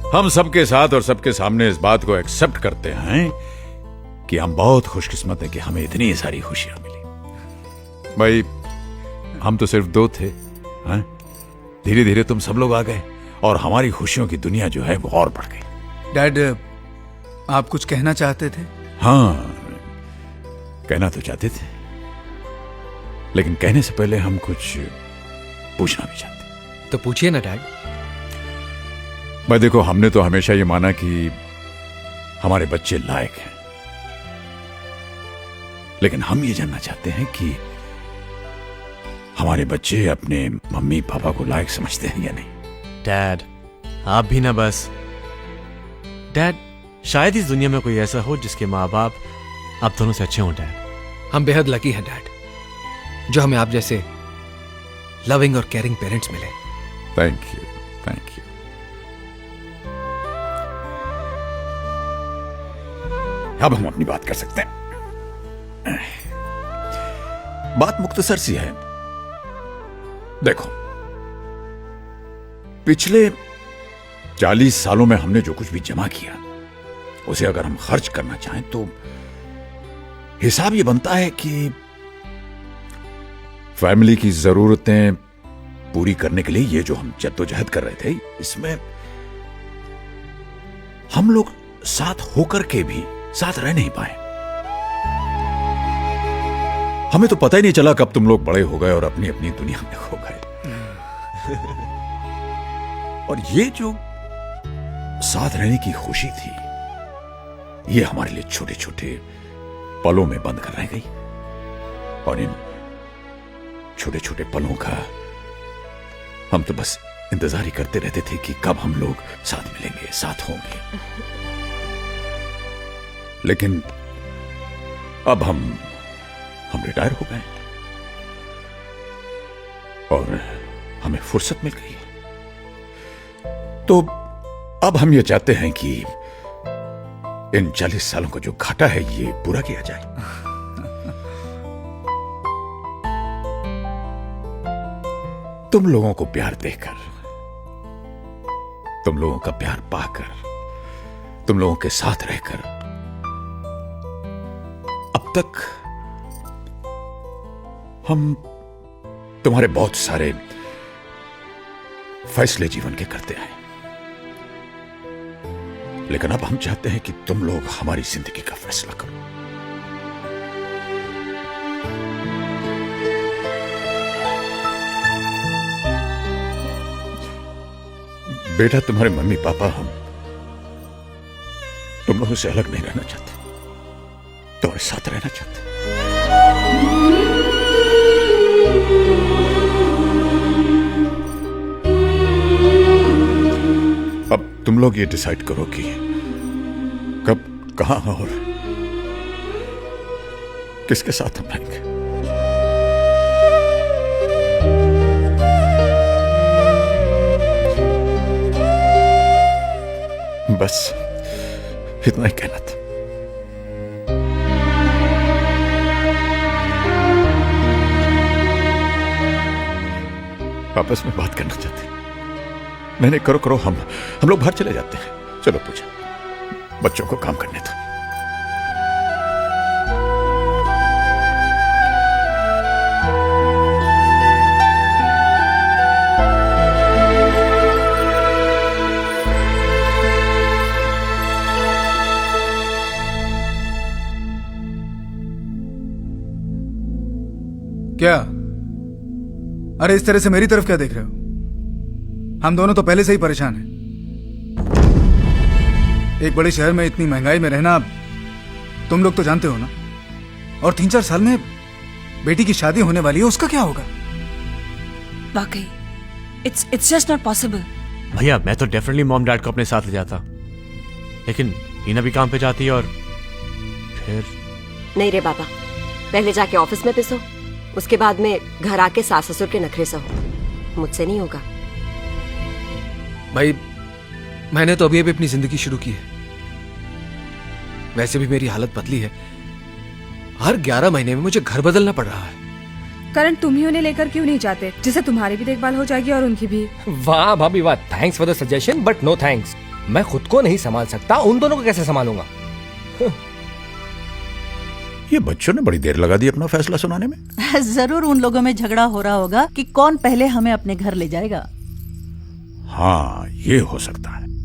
हम सबके साथ और सबके सामने इस बात को एक्सेप्ट करते हैं कि हम बहुत खुशकिस्मत हैं कि हमें इतनी सारी खुशियां मिली। भाई हम तो सिर्फ 2 थे, हैं? धीरे धीरे तुम सब लोग आ गए और हमारी खुशियों की दुनिया जो है वो और बढ़ गई। डैड, आप कुछ कहना चाहते थे? हाँ, कहना तो चाहते थे, लेकिन कहने से पहले हम कुछ पूछना भी चाहते। तो पूछिए ना डैड। भाई देखो, हमने तो हमेशा ये माना कि हमारे बच्चे लायक हैं, लेकिन हम ये जानना चाहते हैं कि हमारे बच्चे अपने मम्मी पापा को लायक समझते हैं या नहीं। डैड आप भी ना बस। डैड शायद इस दुनिया में कोई ऐसा हो जिसके माँ बाप आप दोनों से अच्छे हों। डैड हम बेहद लकी हैं डैड, जो हमें आप जैसे लविंग और केयरिंग पेरेंट्स मिले। Thank you, thank you. अब हम अपनी बात कर सकते हैं। बात मुख्तसर सी है। देखो, पिछले 40 सालों में हमने जो कुछ भी जमा किया, उसे अगर हम खर्च करना चाहें तो हिसाब ये बनता है कि फैमिली की जरूरतें पूरी करने के लिए ये जो हम जद्दोजहद कर रहे थे, इसमें हम लोग साथ होकर के भी साथ रह नहीं पाए। हमें तो पता ही नहीं चला कब तुम लोग बड़े हो गए और अपनी अपनी दुनिया में खो गए। और ये जो साथ रहने की खुशी थी, ये हमारे लिए छोटे छोटे पलों में बंद कर रह गई। और इन छोटे छोटे पलों का हम तो बस इंतजार ही करते रहते थे कि कब हम लोग साथ मिलेंगे, साथ होंगे। लेकिन अब हम रिटायर हो गए और हमें फुर्सत मिल गई। तो अब हम ये चाहते हैं कि इन 40 सालों का जो घाटा है ये पूरा किया जाए। तुम लोगों को प्यार देकर, तुम लोगों का प्यार पाकर, तुम लोगों के साथ रहकर अब तक हम तुम्हारे बहुत सारे फैसले जीवन के करते आए, लेकिन अब हम चाहते हैं कि तुम लोग हमारी जिंदगी का फैसला करो। बेटा, तुम्हारे मम्मी पापा हम तुम लोगों से अलग नहीं रहना चाहते, तुम्हारे साथ रहना चाहते। अब तुम लोग ये डिसाइड करो कि कब, कहां और किसके साथ हम रहेंगे। बस इतना ही कहना था। आपस में बात करना चाहते। नहीं, करो, हम लोग बाहर चले जाते हैं। चलो पूजा, बच्चों को काम करने दो। क्या? अरे इस तरह से मेरी तरफ क्या देख रहे हो? हम दोनों तो पहले से ही परेशान हैं। एक बड़े शहर में इतनी महंगाई में रहना तुम लोग तो जानते हो ना। और 3-4 साल में बेटी की शादी होने वाली है, उसका क्या होगा? वाकई इट्स जस्ट नॉट पॉसिबल। भैया मैं तो डेफिनेटली मॉम डैड को अपने साथ ले जाता, लेकिन हीना भी काम पे जाती है और फिर। नहीं रे बाबा, पहले जाके ऑफिस में पिसो, उसके बाद में घर आके सास ससुर के नखरे सहो। मुझसे नहीं होगा भाई। मैंने तो अभी अपनी जिंदगी शुरू की है। वैसे भी मेरी हालत बदली है। हर 11 महीने में मुझे घर बदलना पड़ रहा है। करण, तुम ही उन्हें लेकर क्यों नहीं जाते, जिससे तुम्हारी भी देखभाल हो जाएगी और उनकी भी। वाह भाभी वाह, thanks for the suggestion but no thanks. मैं खुद को नहीं संभाल सकता, उन दोनों को कैसे संभालूंगा? ये बच्चों ने बड़ी देर लगा दी अपना फैसला सुनाने में। जरूर उन लोगों में झगड़ा हो रहा होगा कि कौन पहले हमें अपने घर ले जाएगा। हाँ, ये हो सकता है।